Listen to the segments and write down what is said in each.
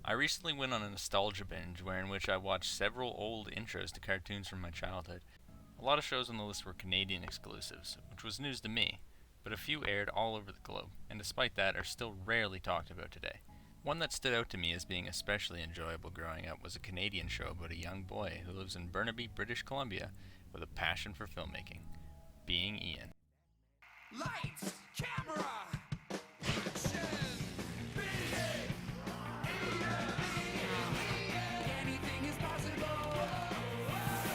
I recently went on a nostalgia binge in which I watched several old intros to cartoons from my childhood. A lot of shows on the list were Canadian exclusives, which was news to me, but a few aired all over the globe, and despite that are still rarely talked about today. One that stood out to me as being especially enjoyable growing up was a Canadian show about a young boy who lives in Burnaby, British Columbia, with a passion for filmmaking, Being Ian. Lights, camera, action, being anything is possible.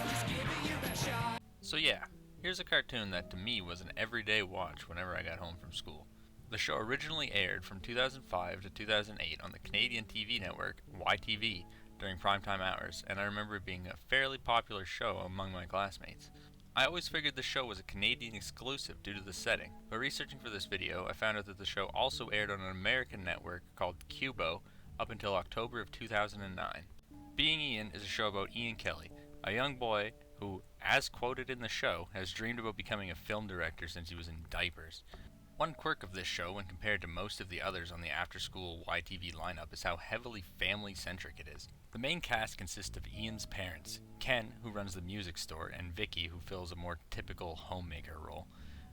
Just give it your best shot. So yeah, here's a cartoon that to me was an everyday watch whenever I got home from school. The show originally aired from 2005 to 2008 on the Canadian TV network YTV during primetime hours, and I remember it being a fairly popular show among my classmates. I always figured the show was a Canadian exclusive due to the setting, but researching for this video, I found out that the show also aired on an American network called Cubo up until October of 2009. Being Ian is a show about Ian Kelly, a young boy who, as quoted in the show, has dreamed about becoming a film director since he was in diapers. One quirk of this show when compared to most of the others on the after-school YTV lineup is how heavily family-centric it is. The main cast consists of Ian's parents, Ken, who runs the music store, and Vicky, who fills a more typical homemaker role.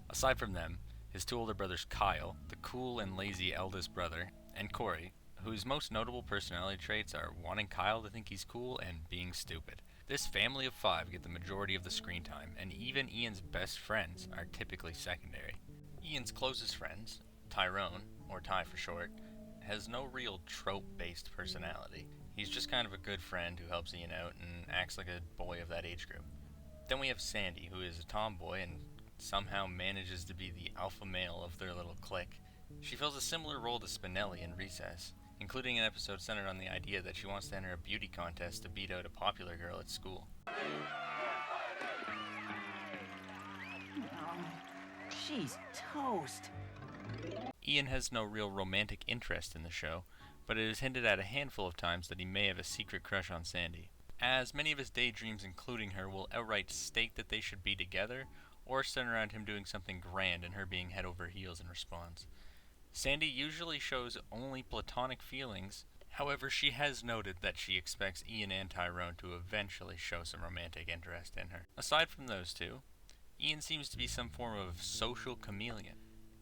Aside from them, his two older brothers Kyle, the cool and lazy eldest brother, and Corey, whose most notable personality traits are wanting Kyle to think he's cool and being stupid. This family of five get the majority of the screen time, and even Ian's best friends are typically secondary. Ian's closest friends, Tyrone, or Ty for short, has no real trope-based personality. He's just kind of a good friend who helps Ian out and acts like a boy of that age group. Then we have Sandy, who is a tomboy and somehow manages to be the alpha male of their little clique. She fills a similar role to Spinelli in Recess, including an episode centered on the idea that she wants to enter a beauty contest to beat out a popular girl at school. She's toast. Ian has no real romantic interest in the show, but it is hinted at a handful of times that he may have a secret crush on Sandy, as many of his daydreams including her will outright state that they should be together, or center around him doing something grand and her being head over heels in response. Sandy usually shows only platonic feelings, however she has noted that she expects Ian and Tyrone to eventually show some romantic interest in her. Aside from those two, Ian seems to be some form of social chameleon.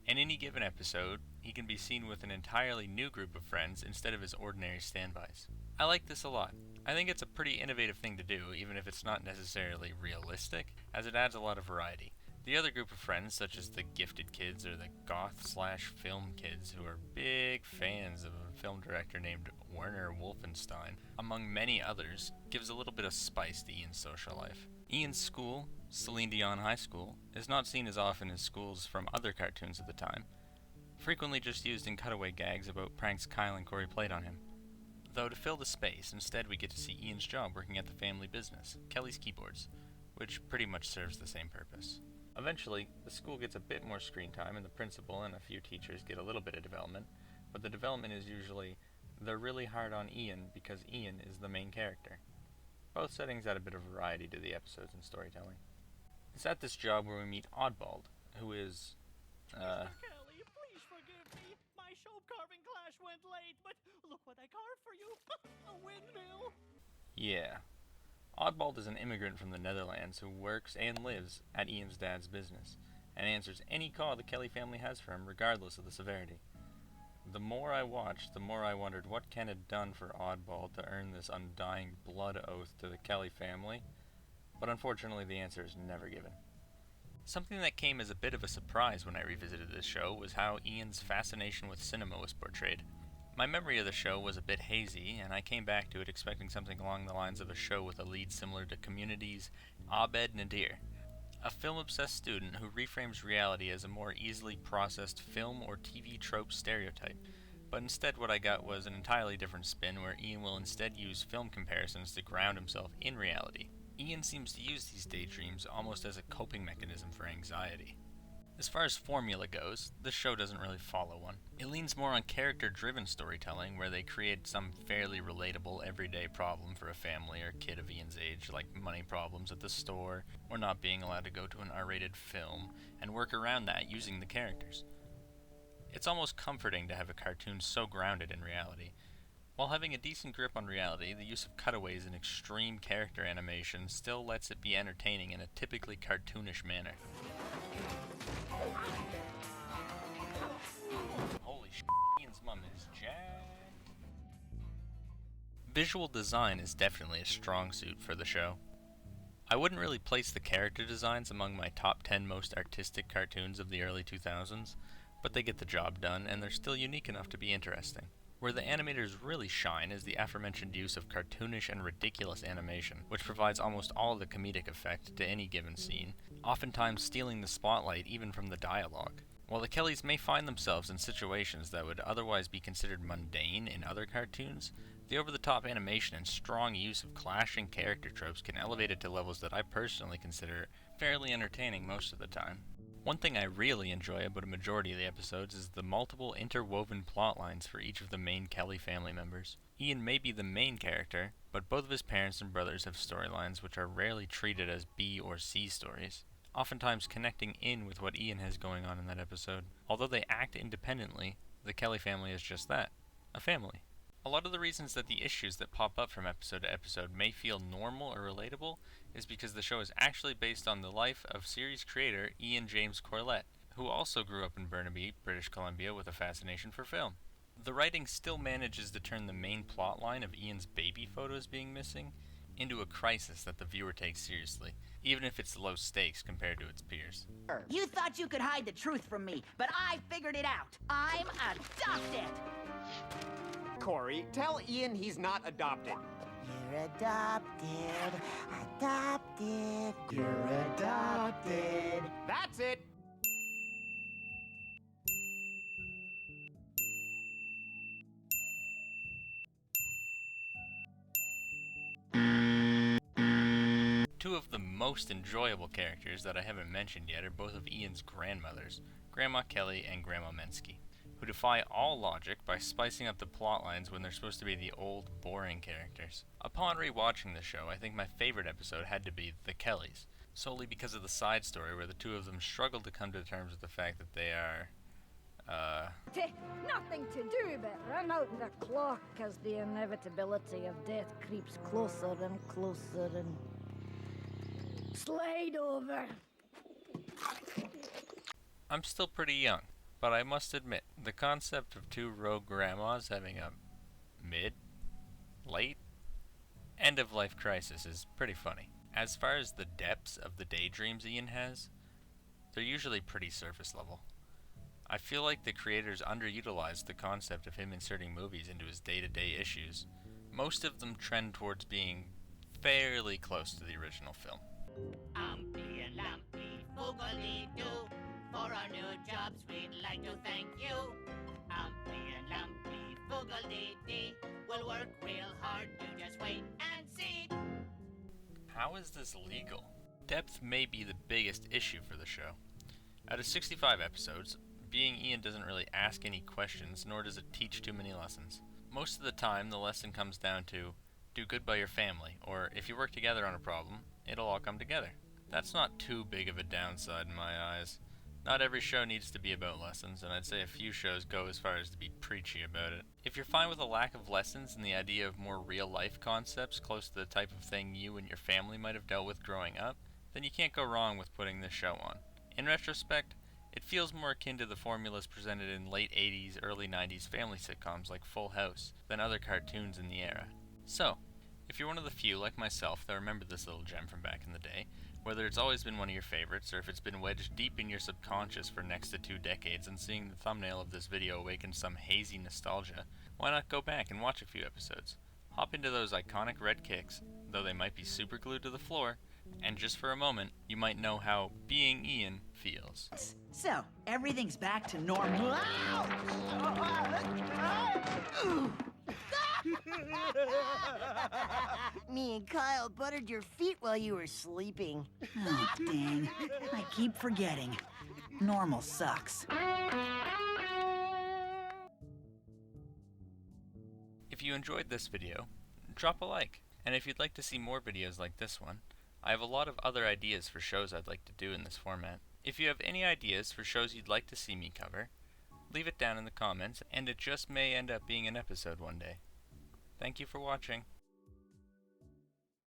In any given episode, he can be seen with an entirely new group of friends instead of his ordinary standbys. I like this a lot. I think it's a pretty innovative thing to do, even if it's not necessarily realistic, as it adds a lot of variety. The other group of friends, such as the gifted kids or the goth/film kids who are big fans of a film director named Werner Wolfenstein, among many others, gives a little bit of spice to Ian's social life. Ian's school, Celine Dion High School, is not seen as often as schools from other cartoons at the time, frequently just used in cutaway gags about pranks Kyle and Corey played on him. Though to fill the space, instead we get to see Ian's job working at the family business, Kelly's Keyboards, which pretty much serves the same purpose. Eventually, the school gets a bit more screen time and the principal and a few teachers get a little bit of development, but the development is usually, they're really hard on Ian because Ian is the main character. Both settings add a bit of variety to the episodes and storytelling. It's at this job where we meet Oddbald, who is, Mr. Kelly, please forgive me. My show carving class went late, but look what I carved for you. A windmill. yeah. Oddbald is an immigrant from the Netherlands who works and lives at Ian's dad's business, and answers any call the Kelly family has for him regardless of the severity. The more I watched, the more I wondered what Ken had done for Oddbald to earn this undying blood oath to the Kelly family, but unfortunately the answer is never given. Something that came as a bit of a surprise when I revisited this show was how Ian's fascination with cinema was portrayed. My memory of the show was a bit hazy, and I came back to it expecting something along the lines of a show with a lead similar to Community's Abed Nadir, a film-obsessed student who reframes reality as a more easily processed film or TV trope stereotype. But instead what I got was an entirely different spin where Ian will instead use film comparisons to ground himself in reality. Ian seems to use these daydreams almost as a coping mechanism for anxiety. As far as formula goes, this show doesn't really follow one. It leans more on character-driven storytelling, where they create some fairly relatable everyday problem for a family or kid of Ian's age, like money problems at the store, or not being allowed to go to an R-rated film, and work around that using the characters. It's almost comforting to have a cartoon so grounded in reality. While having a decent grip on reality, the use of cutaways and extreme character animation still lets it be entertaining in a typically cartoonish manner. Holy sh**, Ian's mum is jacked. Visual design is definitely a strong suit for the show. I wouldn't really place the character designs among my top 10 most artistic cartoons of the early 2000s, but they get the job done and they're still unique enough to be interesting. Where the animators really shine is the aforementioned use of cartoonish and ridiculous animation, which provides almost all the comedic effect to any given scene, oftentimes stealing the spotlight even from the dialogue. While the Kellys may find themselves in situations that would otherwise be considered mundane in other cartoons, the over-the-top animation and strong use of clashing character tropes can elevate it to levels that I personally consider fairly entertaining most of the time. One thing I really enjoy about a majority of the episodes is the multiple interwoven plot lines for each of the main Kelly family members. Ian may be the main character, but both of his parents and brothers have storylines which are rarely treated as B or C stories, oftentimes connecting in with what Ian has going on in that episode. Although they act independently, the Kelly family is just that, a family. A lot of the reasons that the issues that pop up from episode to episode may feel normal or relatable is because the show is actually based on the life of series creator Ian James Corlett, who also grew up in Burnaby, British Columbia with a fascination for film. The writing still manages to turn the main plot line of Ian's baby photos being missing into a crisis that the viewer takes seriously, even if it's low stakes compared to its peers. You thought you could hide the truth from me, but I figured it out. I'm adopted. Corey, tell Ian he's not adopted. You're adopted. Adopted. You're adopted. That's it. Two of the most enjoyable characters that I haven't mentioned yet are both of Ian's grandmothers, Grandma Kelly and Grandma Mensky, who defy all logic by spicing up the plot lines when they're supposed to be the old, boring characters. Upon rewatching the show, I think my favorite episode had to be The Kellys, solely because of the side story where the two of them struggle to come to terms with the fact that they are, Nothing to do but run out the clock as the inevitability of death creeps closer and closer and slide over. I'm still pretty young, but I must admit, the concept of two rogue grandmas having a mid, late, end-of-life crisis is pretty funny. As far as the depths of the daydreams Ian has, they're usually pretty surface level. I feel like the creators underutilized the concept of him inserting movies into his day-to-day issues. Most of them trend towards being fairly close to the original film. Umpy and lumpy, foogly-doo. For our new jobs, we'd like to thank you. Umpy and lumpy, foogly-dee. We'll work real hard, you just wait and see. How is this legal? Depth may be the biggest issue for the show. Out of 65 episodes, being Ian doesn't really ask any questions, nor does it teach too many lessons. Most of the time, the lesson comes down to, do good by your family, or if you work together on a problem, it'll all come together. That's not too big of a downside in my eyes. Not every show needs to be about lessons, and I'd say a few shows go as far as to be preachy about it. If you're fine with a lack of lessons and the idea of more real-life concepts close to the type of thing you and your family might have dealt with growing up, then you can't go wrong with putting this show on. In retrospect, it feels more akin to the formulas presented in late 80s, early 90s family sitcoms like Full House than other cartoons in the era. So, if you're one of the few, like myself, that remember this little gem from back in the day, whether it's always been one of your favorites or if it's been wedged deep in your subconscious for next to 2 decades and seeing the thumbnail of this video awakens some hazy nostalgia, why not go back and watch a few episodes? Hop into those iconic red kicks, though they might be super glued to the floor, and just for a moment, you might know how being Ian feels. So, everything's back to normal. Me and Kyle buttered your feet while you were sleeping. Oh, dang. I keep forgetting. Normal sucks. If you enjoyed this video, drop a like. And if you'd like to see more videos like this one, I have a lot of other ideas for shows I'd like to do in this format. If you have any ideas for shows you'd like to see me cover, leave it down in the comments, and it just may end up being an episode one day. Thank you for watching.